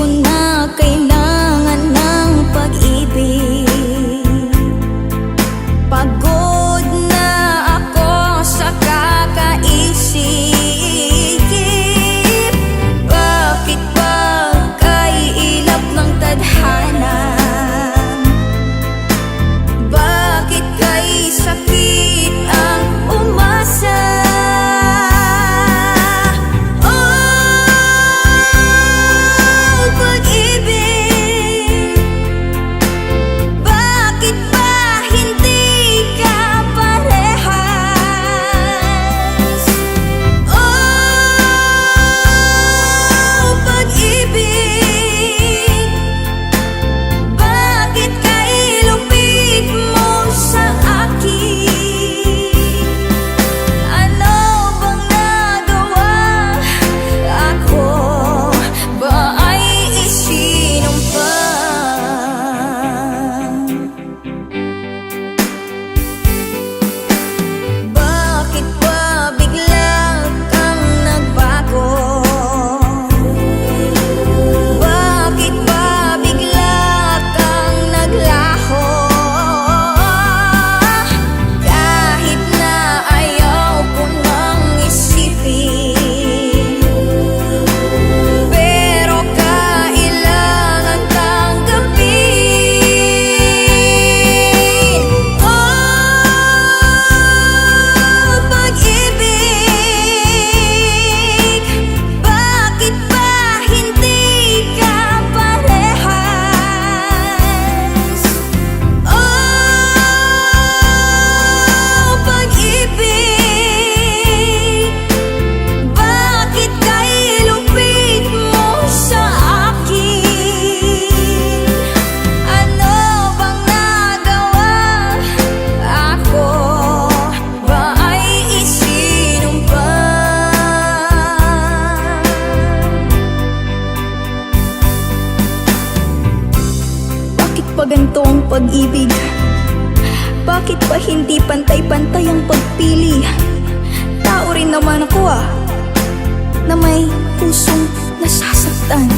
ko na kailangan ng pag-ibig. Pagod na ako sa kakaisip. Bakit ba kay ilap ng tadhana? Bakit kay sakit ang umasa? Ganito ang pag-ibig? Bakit ba hindi pantay-pantay ang pagpili? Tao rin naman ako na may pusong nasasaktan.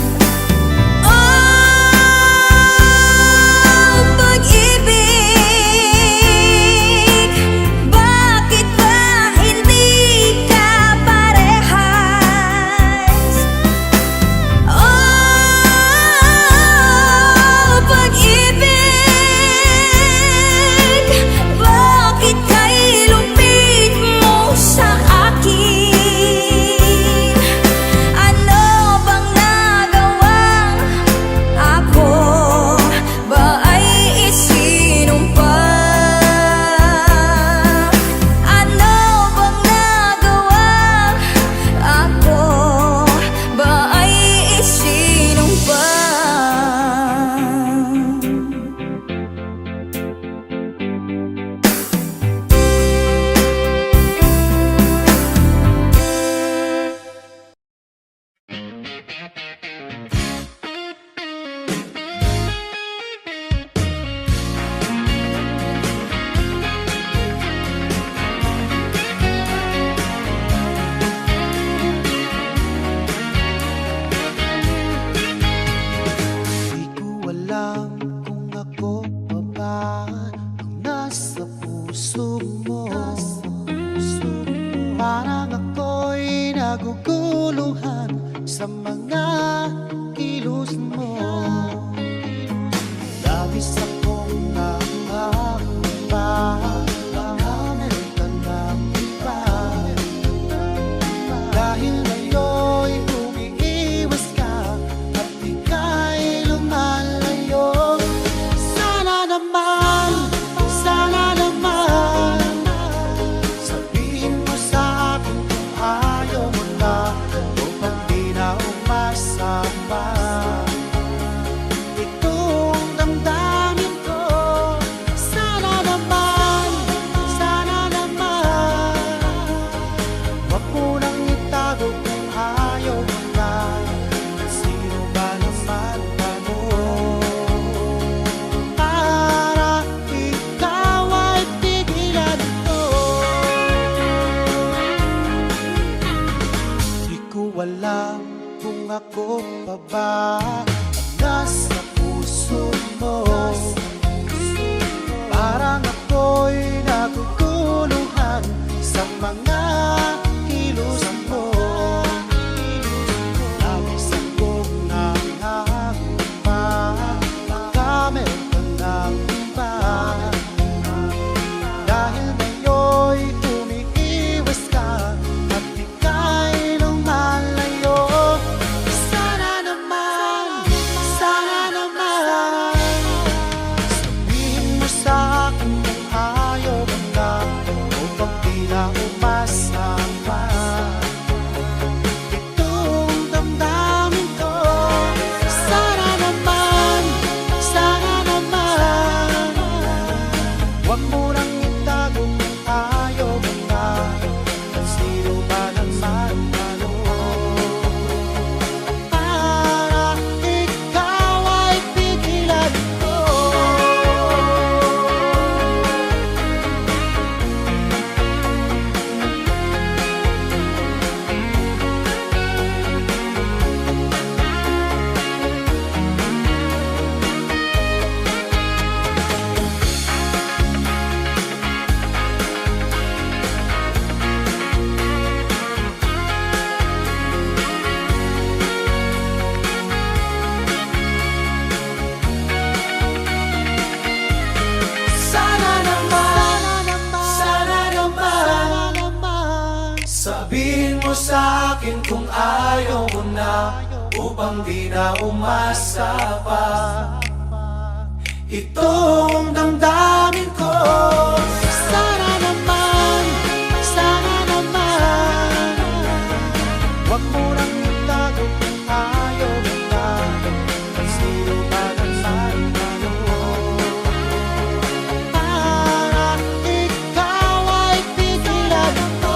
Parang ako'y naguguluhan sa mga kilos mo. Labis akong nakakaba, meron ka ng iba. Dahil ngayon'y umiiwas ka at ika'y lumalayo. Sana naman sabihin mo sa akin kung ayaw mo na o pag di na umasa pa. Itong damdamin ko, sana naman wag mo nang itago kung ayaw mo na. Sino ba naman ako para ikaw ay tigilan ko? Di ko alam kung ako pa ba Sabihin mo sa akin kung ayaw mo na, upang di na umasa pa. Itong damdamin ko, sana naman, wag mo nang itago kung ayaw mo na, sino ba naman ano, para ikaw ay pigilan ko.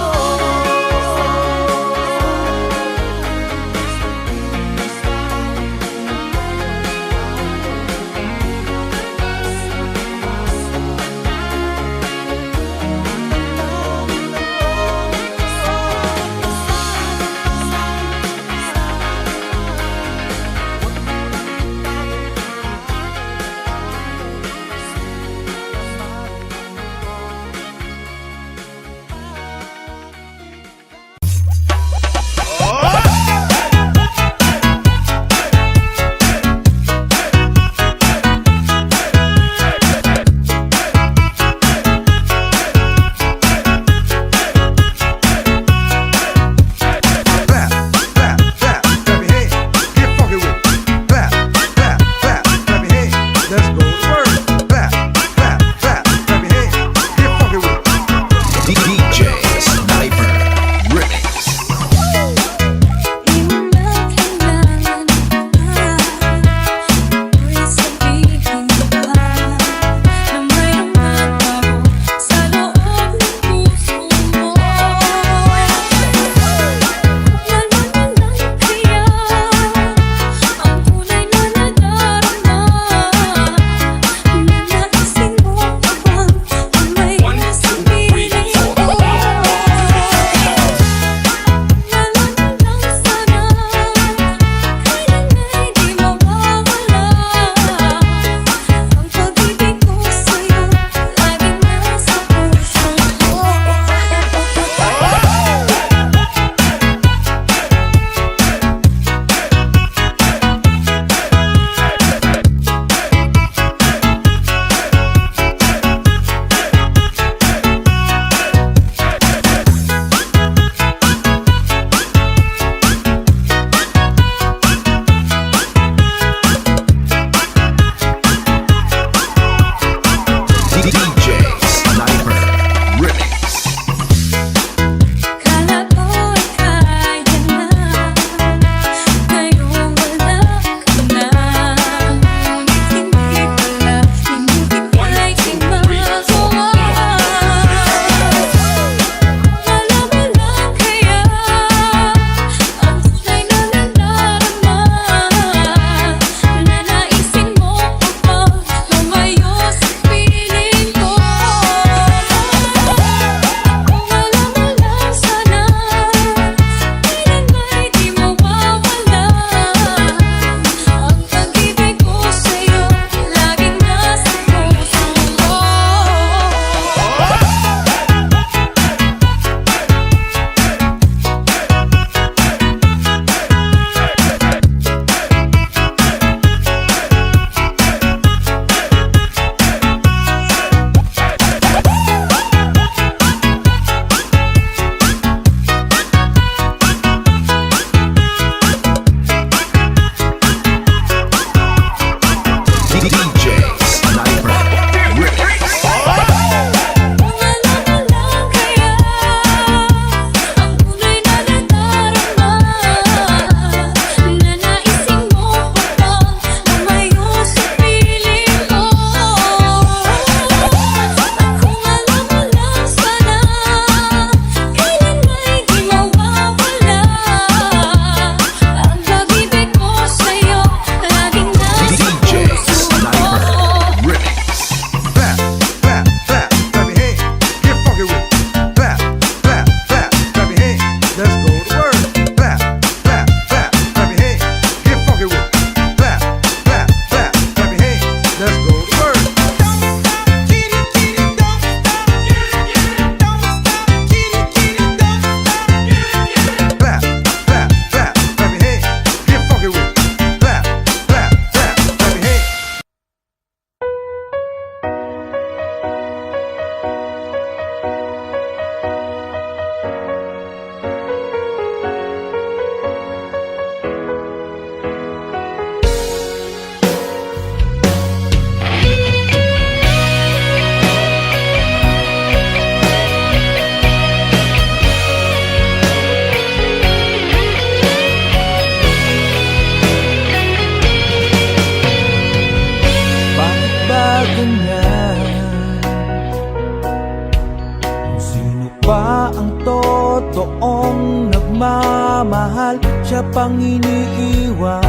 Sino pa ang totoong nagmamahal? Siya pang iniiwan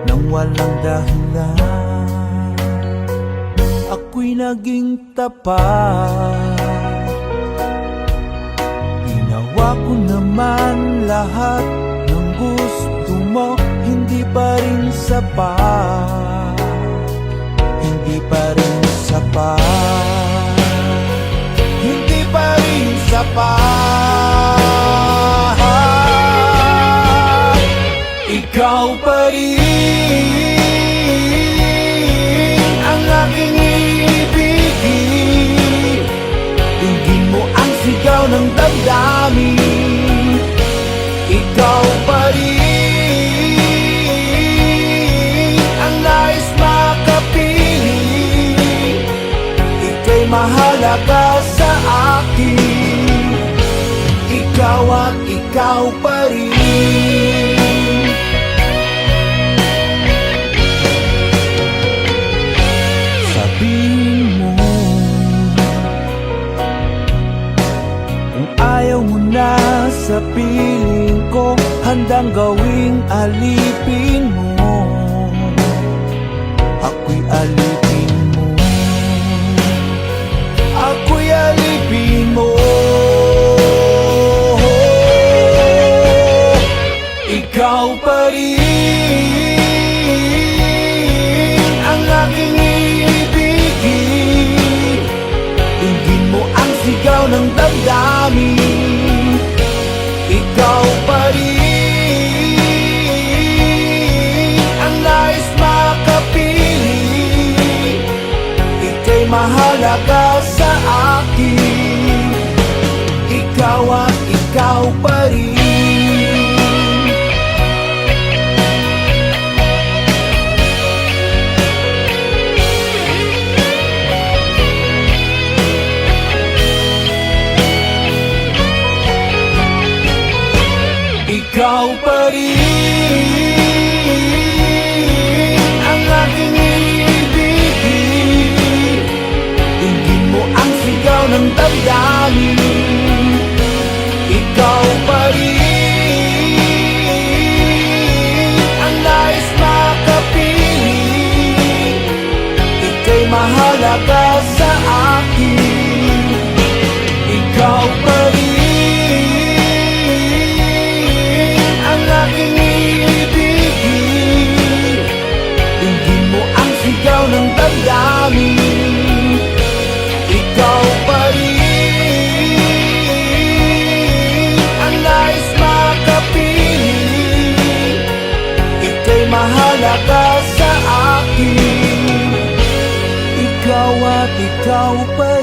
nang walang dahilan. Ako'y naging tapat, ginawa ko naman lahat ng gusto mo. Hindi pa rin sapat, hindi pa rin sapat, hindi pa rin sapat. Ikaw pa rin ang aking ibigin. Tingin mo ang sigaw ng damdamin. Ikaw pa rin ang nais makapiling. Ika'y mahalaga sa akin. Ikaw at ikaw pa rin. Sabihin mo kung ayaw mo na sa piling ko, handang gawing alipin mo. Ako'y alipin mo, ako'y alipin mo. Ikaw pa rin ang aking ibigin. Tingin mo ang sigaw ng damdamin. Ikaw pa rin ang nais makapiling. Ika'y mahalaga sa akin. Ikaw at ikaw pa rin. Ikaw pa rin ang aking ibigin. Tingin mo ang sigaw ng damdamin. Ikaw pa rin ang nais makapiling. Ika'y mahalaga sa akin. Ikaw pa rin ang aking ibigin. Tingin mo ang sigaw ng damdamin. Ikaw pa rin ang nais makapiling. Ika'y mahalaga sa akin. Ikaw at ikaw pa rin.